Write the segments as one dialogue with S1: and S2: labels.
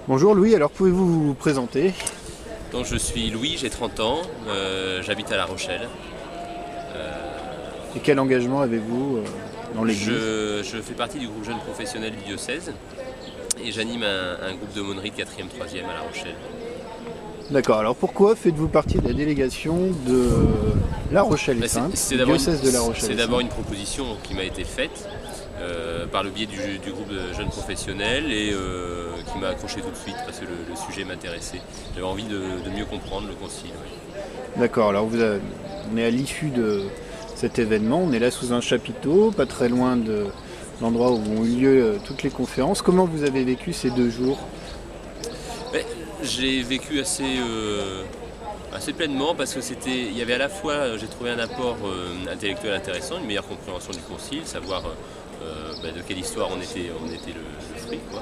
S1: Bonjour Louis, alors pouvez-vous vous présenter?
S2: Donc je suis Louis, j'ai 30 ans, j'habite à La Rochelle.
S1: Et quel engagement avez-vous dans l'église?
S2: Je fais partie du groupe jeune professionnel du diocèse et j'anime un groupe d'aumônerie de 4e, 3e à La Rochelle.
S1: D'accord, alors pourquoi faites-vous partie de la délégation de La Rochelle-Sainte,
S2: C'est
S1: du diocèse de La Rochelle?
S2: C'est d'abord une proposition qui m'a été faite par le biais du groupe de jeunes professionnels et qui m'a accroché tout de suite parce que le sujet m'intéressait. J'avais envie de mieux comprendre le concile. Oui.
S1: D'accord, alors on est à l'issue de cet événement, on est là sous un chapiteau, pas très loin de l'endroit où ont eu lieu toutes les conférences. Comment vous avez vécu ces 2 jours?
S2: J'ai vécu assez pleinement parce que il y avait à la fois, j'ai trouvé un apport intellectuel intéressant, une meilleure compréhension du concile, savoir de quelle histoire on était le fruit, quoi.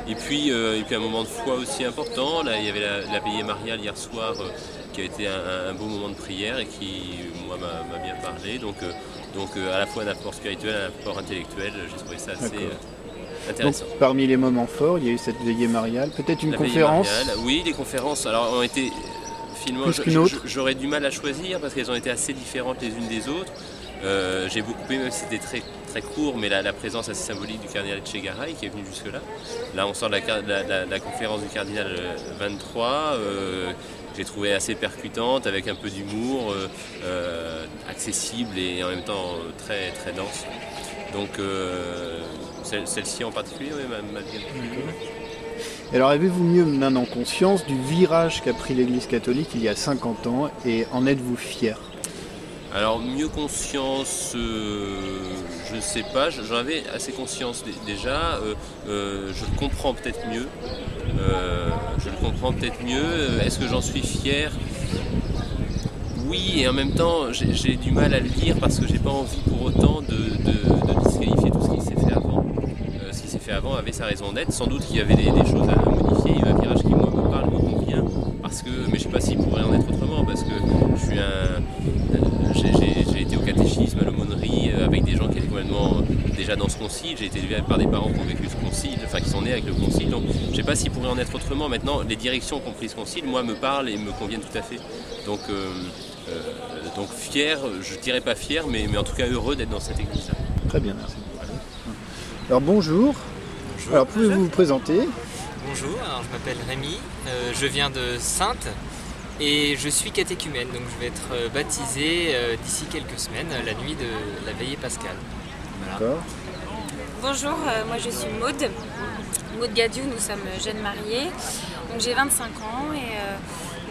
S2: Et puis un moment de foi aussi important. Là, il y avait la veillée mariale hier soir qui a été un beau moment de prière et qui, moi, m'a bien parlé. Donc à la fois un apport spirituel, un apport intellectuel, j'ai trouvé ça assez intéressant.
S1: Donc, parmi les moments forts, il y a eu cette veillée mariale, peut-être une conférence?
S2: Oui, les conférences alors, ont été finalement, j'aurais du mal à choisir parce qu'elles ont été assez différentes les unes des autres. J'ai beaucoup aimé, même si c'était très, très court, mais la présence assez symbolique du cardinal Etchegaray qui est venu jusque-là. Là, on sort de la conférence du cardinal 23, que j'ai trouvé assez percutante, avec un peu d'humour, accessible et en même temps très, très dense. Donc, celle-ci en particulier m'a bien plu.
S1: Alors avez-vous mieux maintenant conscience du virage qu'a pris l'Église catholique il y a 50 ans et en êtes-vous fier?
S2: Alors mieux conscience, je ne sais pas, j'en avais assez conscience déjà, je le comprends peut-être mieux. Est-ce que j'en suis fier? Oui, et en même temps j'ai du mal à le dire parce que j'ai pas envie pour autant de disqualifier tout ce qui s'est fait avant. Ce qui s'est fait avant avait sa raison d'être, sans doute qu'il y avait des choses à modifier, il y a un virage qui moi me parle, me convient, mais je ne sais pas s'il pourrait en être autrement, parce que j'ai été au catéchisme, à l'aumônerie, avec des gens qui étaient complètement déjà dans ce concile. J'ai été élevé par des parents qui ont vécu ce concile, enfin qui sont nés avec le concile. Donc je ne sais pas s'il pourrait en être autrement. Maintenant, les directions qu'ont pris ce concile, moi, me parlent et me conviennent tout à fait. Donc fier, je ne dirais pas fier, mais en tout cas heureux d'être dans cette église-là.
S1: Très bien, merci. Alors bonjour.
S3: Bonjour.
S1: Alors pouvez-vous vous présenter?
S3: Bonjour, alors je m'appelle Rémi, je viens de Saintes et je suis catéchumène, donc je vais être baptisé d'ici quelques semaines, la nuit de la veillée pascale. Voilà.
S1: D'accord.
S4: Bonjour, moi je suis Maud Gadiou, nous sommes jeunes mariés, donc j'ai 25 ans et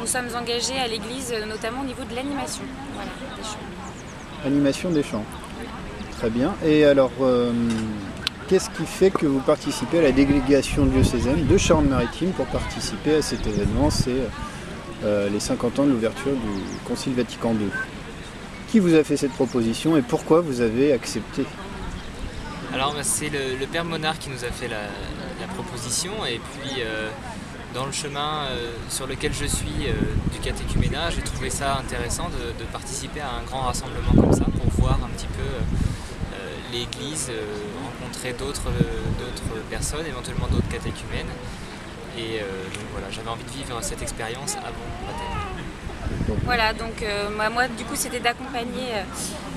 S4: nous sommes engagés à l'église notamment au niveau de l'animation, voilà, des chants.
S1: Animation des chants. Très bien. Et alors, qu'est-ce qui fait que vous participez à la délégation diocésaine de Charente-Maritime pour participer à cet événement? C'est les 50 ans de l'ouverture du Concile Vatican II. Qui vous a fait cette proposition et pourquoi vous avez accepté?
S3: Alors c'est le Père Monard qui nous a fait la proposition et puis dans le chemin sur lequel je suis du catéchuménat, j'ai trouvé ça intéressant de participer à un grand rassemblement comme ça pour voir un petit peu l'église, rencontrer d'autres personnes, éventuellement d'autres catéchumènes. Et donc voilà, j'avais envie de vivre cette expérience avant le baptême.
S4: Voilà, donc moi du coup c'était d'accompagner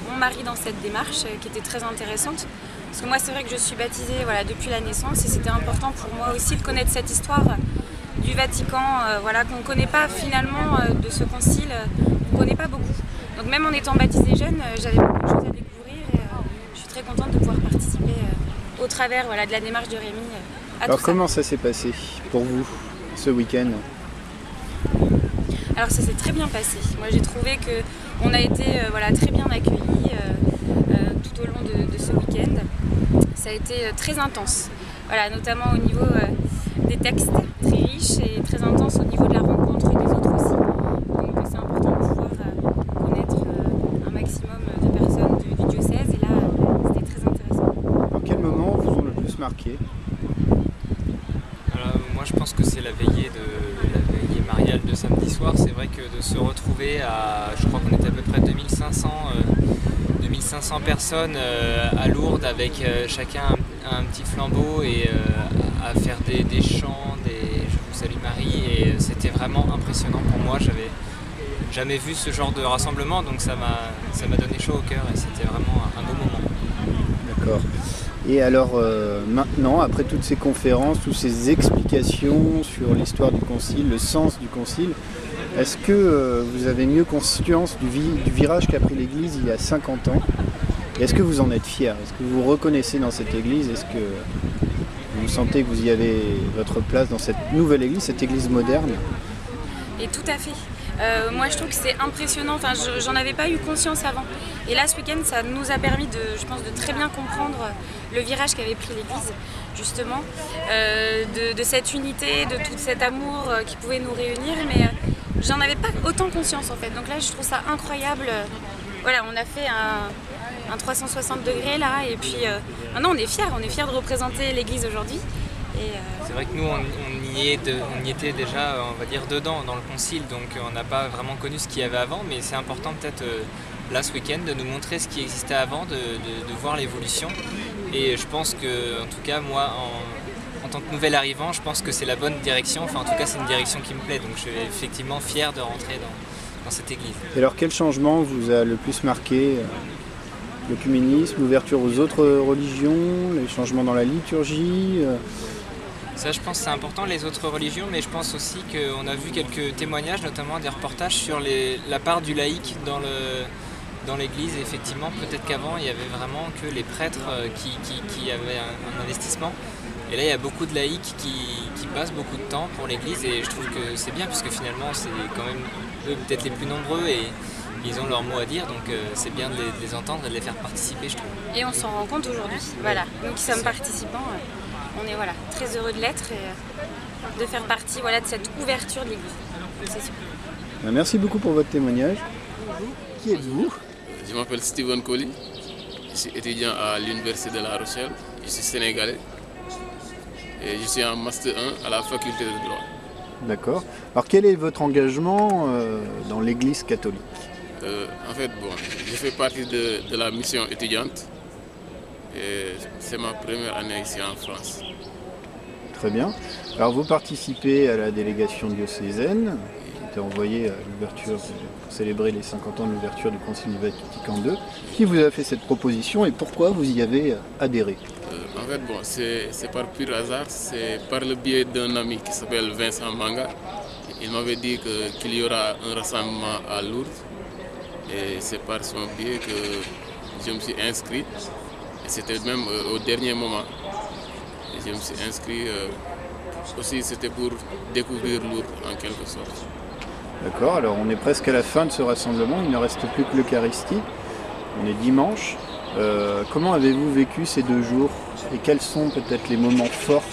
S4: mon mari dans cette démarche qui était très intéressante. Parce que moi c'est vrai que je suis baptisée depuis la naissance et c'était important pour moi aussi de connaître cette histoire du Vatican, qu'on ne connaît pas finalement de ce concile, on ne connaît pas beaucoup. Donc même en étant baptisée jeune, j'avais beaucoup de choses à découvrir et je suis très contente de pouvoir participer au travers de la démarche de Rémi à
S1: Alors
S4: tout ça.
S1: comment ça s'est passé pour vous ce week-end?
S4: Alors ça s'est très bien passé. Moi j'ai trouvé qu'on a été très bien accueillis tout au long de ce week-end. Ça a été très intense, notamment au niveau des textes, très riches et très intense au niveau de la rencontre des autres aussi. Donc c'est important de pouvoir connaître un maximum de personnes du diocèse et là c'était très intéressant.
S1: Alors quels moments vous ont le plus marqué?
S3: Alors, moi je pense que c'est la veillée mariale de samedi soir. C'est vrai que de se retrouver je crois qu'on était à peu près 2500 personnes à Lourdes avec chacun un petit flambeau et à faire des chants, Salut Marie, et c'était vraiment impressionnant pour moi. J'avais jamais vu ce genre de rassemblement, donc ça m'a donné chaud au cœur et c'était vraiment un beau moment.
S1: D'accord. Et alors maintenant, après toutes ces conférences, toutes ces explications sur l'histoire du Concile, le sens du Concile, est-ce que vous avez mieux conscience du virage qu'a pris l'Église il y a 50 ans? Et est-ce que vous en êtes fier? Est-ce que vous vous reconnaissez dans cette Église? Est-ce que vous sentez que vous y avez votre place dans cette nouvelle Église, cette Église moderne?
S4: Et tout à fait. Moi je trouve que c'est impressionnant, enfin j'en avais pas eu conscience avant. Et là ce week-end ça nous a permis je pense, de très bien comprendre le virage qu'avait pris l'Église, justement, de cette unité, de tout cet amour qui pouvait nous réunir, mais j'en avais pas autant conscience en fait. Donc là je trouve ça incroyable. Voilà, on a fait un 360 degrés là, et puis maintenant on est fiers de représenter l'Église aujourd'hui.
S3: C'est vrai que nous, on y était déjà, on va dire, dedans, dans le concile, donc on n'a pas vraiment connu ce qu'il y avait avant, mais c'est important peut-être là ce week-end de nous montrer ce qui existait avant, de voir l'évolution. Et je pense que, en tout cas, moi, en tant que nouvel arrivant, je pense que c'est la bonne direction, enfin en tout cas c'est une direction qui me plaît, donc je suis effectivement fier de rentrer dans cette église.
S1: Et alors quel changement vous a le plus marqué? L'œcuménisme, l'ouverture aux autres religions, les changements dans la liturgie?
S3: Ça, je pense que c'est important, les autres religions, mais je pense aussi qu'on a vu quelques témoignages, notamment des reportages sur la part du laïc dans l'église. Effectivement, peut-être qu'avant, il y avait vraiment que les prêtres qui avaient un investissement. Et là, il y a beaucoup de laïcs qui passent beaucoup de temps pour l'église, et je trouve que c'est bien, puisque finalement, c'est quand même eux peut-être les plus nombreux, et ils ont leur mot à dire, donc c'est bien de les entendre et de les faire participer, je trouve.
S4: Et on s'en rend compte aujourd'hui. Voilà, nous qui sommes participants, on est très heureux de l'être et de faire partie de cette ouverture de l'Église. C'est super.
S1: Merci beaucoup pour votre témoignage. Qui êtes-vous?
S5: Je m'appelle Steven Colli, je suis étudiant à l'Université de La Rochelle, je suis sénégalais et je suis en Master 1 à la faculté de droit.
S1: D'accord. Alors quel est votre engagement dans l'Église catholique?
S5: En fait, je fais partie de la mission étudiante et c'est ma première année ici en France.
S1: Très bien. Alors vous participez à la délégation diocésaine qui était envoyée à l'ouverture, pour célébrer les 50 ans de l'ouverture du Concile du Vatican II. Qui vous a fait cette proposition et pourquoi vous y avez adhéré?
S5: En fait, c'est par pur hasard, c'est par le biais d'un ami qui s'appelle Vincent Manga. Il m'avait dit qu'il y aura un rassemblement à Lourdes et c'est par son biais que je me suis inscrit. Et c'était même au dernier moment. Et je me suis inscrit aussi, c'était pour découvrir Lourdes en quelque sorte.
S1: D'accord, alors on est presque à la fin de ce rassemblement, il ne reste plus que l'Eucharistie. On est dimanche. Comment avez-vous vécu ces 2 jours et quels sont peut-être les moments forts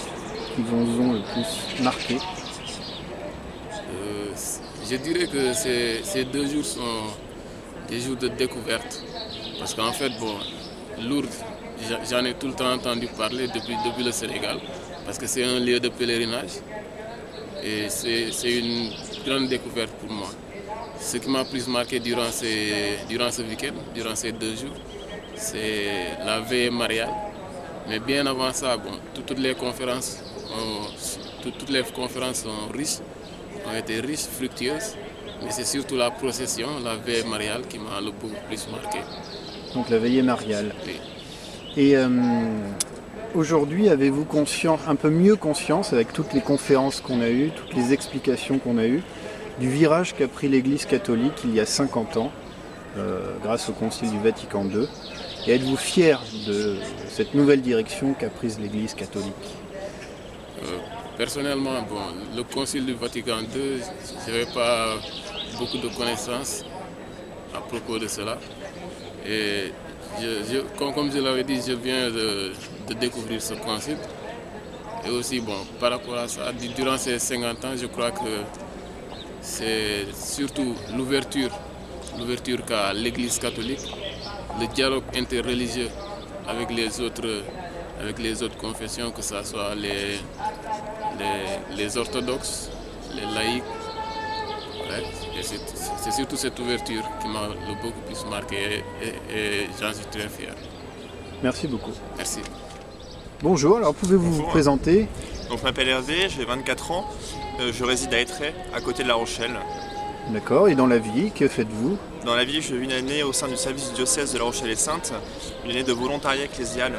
S1: qui vous ont le plus marqué?
S5: Je dirais que ces 2 jours sont des jours de découverte. Parce qu'en fait, Lourdes, j'en ai tout le temps entendu parler depuis le Sénégal. Parce que c'est un lieu de pèlerinage. Et c'est une grande découverte pour moi. Ce qui m'a plus marqué durant ce week-end, durant ces 2 jours, c'est la veille mariale. Mais bien avant ça, toutes les conférences sont riches, ont été riches, fructueuses. Mais c'est surtout la procession, la veille mariale qui m'a le beaucoup plus marqué.
S1: Donc la veillée mariale.
S5: Oui.
S1: Et aujourd'hui, avez-vous un peu mieux conscience, avec toutes les conférences qu'on a eues, toutes les explications qu'on a eues, du virage qu'a pris l'Église catholique il y a 50 ans, grâce au Concile du Vatican II? Et êtes-vous fier de cette nouvelle direction qu'a prise l'Église catholique?
S5: Personnellement, le Concile du Vatican II, je n'avais pas beaucoup de connaissances à propos de cela. Et comme je l'avais dit, je viens de découvrir ce concile. Et aussi, par rapport à ça, durant ces 50 ans, je crois que c'est surtout l'ouverture qu'a l'Église catholique, le dialogue interreligieux avec les autres confessions, que ce soit les orthodoxes, les laïcs. Ouais, c'est surtout cette ouverture qui m'a beaucoup plus marqué et j'en suis très fier.
S1: Merci beaucoup.
S5: Merci.
S1: Bonjour, alors pouvez-vous vous présenter
S6: Donc je m'appelle Hervé, j'ai 24 ans, je réside à Étré, à côté de La Rochelle.
S1: D'accord, et dans la vie, que faites-vous?
S6: Dans la vie, je vis une année au sein du service du diocèse de La Rochelle et Sainte, une année de volontariat ecclésial.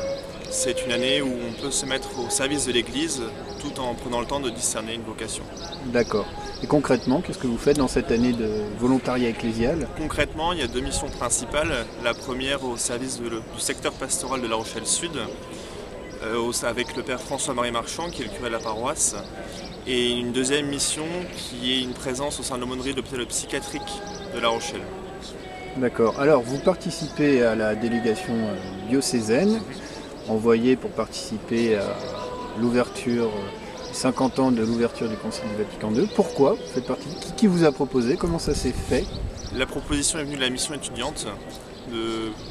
S6: C'est une année où on peut se mettre au service de l'Église tout en prenant le temps de discerner une vocation.
S1: D'accord. Et concrètement, qu'est-ce que vous faites dans cette année de volontariat ecclésial?
S6: Concrètement, il y a 2 missions principales. La première au service du secteur pastoral de La Rochelle Sud, avec le père François-Marie Marchand, qui est le curé de la paroisse. Et une deuxième mission qui est une présence au sein de l'aumônerie de l'hôpital psychiatrique de La Rochelle.
S1: D'accord. Alors, vous participez à la délégation diocésaine, envoyée pour participer à l'ouverture, 50 ans de l'ouverture du Concile du Vatican II. Pourquoi vous faites partie? Qui vous a proposé? Comment ça s'est fait?
S6: La proposition est venue de la mission étudiante,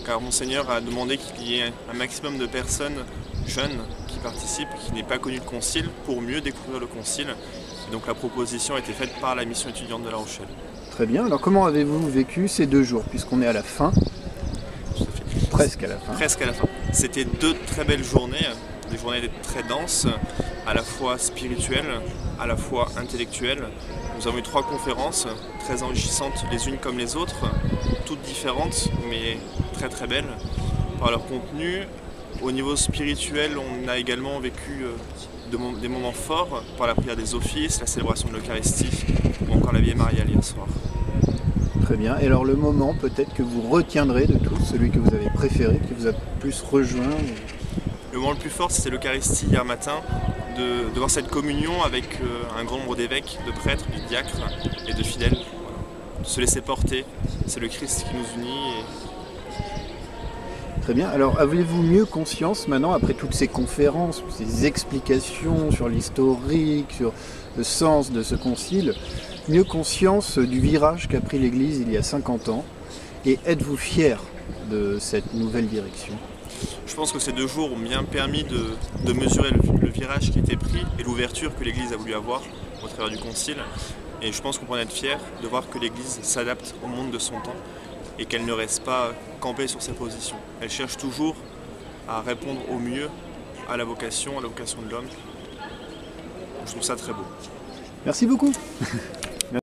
S6: car Monseigneur a demandé qu'il y ait un maximum de personnes jeunes qui participent, qui n'aient pas connu le Concile, pour mieux découvrir le Concile. Et donc la proposition a été faite par la mission étudiante de La Rochelle.
S1: Très bien. Alors comment avez-vous vécu ces 2 jours, puisqu'on est à la fin? Presque à la fin.
S6: Presque à la fin. C'était 2 très belles journées, des journées très denses, à la fois spirituelles, à la fois intellectuelles. Nous avons eu 3 conférences, très enrichissantes les unes comme les autres, toutes différentes, mais très très belles par leur contenu. Au niveau spirituel, on a également vécu des moments forts par la prière des offices, la célébration de l'Eucharistie ou encore la Vieille Marie hier soir.
S1: Très bien. Et alors le moment peut-être que vous retiendrez de tous, celui que vous avez préféré, qui vous a plus rejoint?
S6: Le moment le plus fort, c'était l'Eucharistie hier matin, de voir cette communion avec un grand nombre d'évêques, de prêtres, de diacres et de fidèles. De se laisser porter, c'est le Christ qui nous unit.
S1: Très bien. Alors, avez-vous mieux conscience maintenant, après toutes ces conférences, ces explications sur l'historique, sur le sens de ce concile, mieux conscience du virage qu'a pris l'Église il y a 50 ans? Et êtes-vous fier de cette nouvelle direction?
S6: Je pense que ces 2 jours ont bien permis de mesurer le virage qui était pris et l'ouverture que l'Église a voulu avoir au travers du concile. Et je pense qu'on peut en être fier de voir que l'Église s'adapte au monde de son temps et qu'elle ne reste pas campée sur sa position. Elle cherche toujours à répondre au mieux à la vocation de l'homme. Je trouve ça très beau.
S1: Merci beaucoup.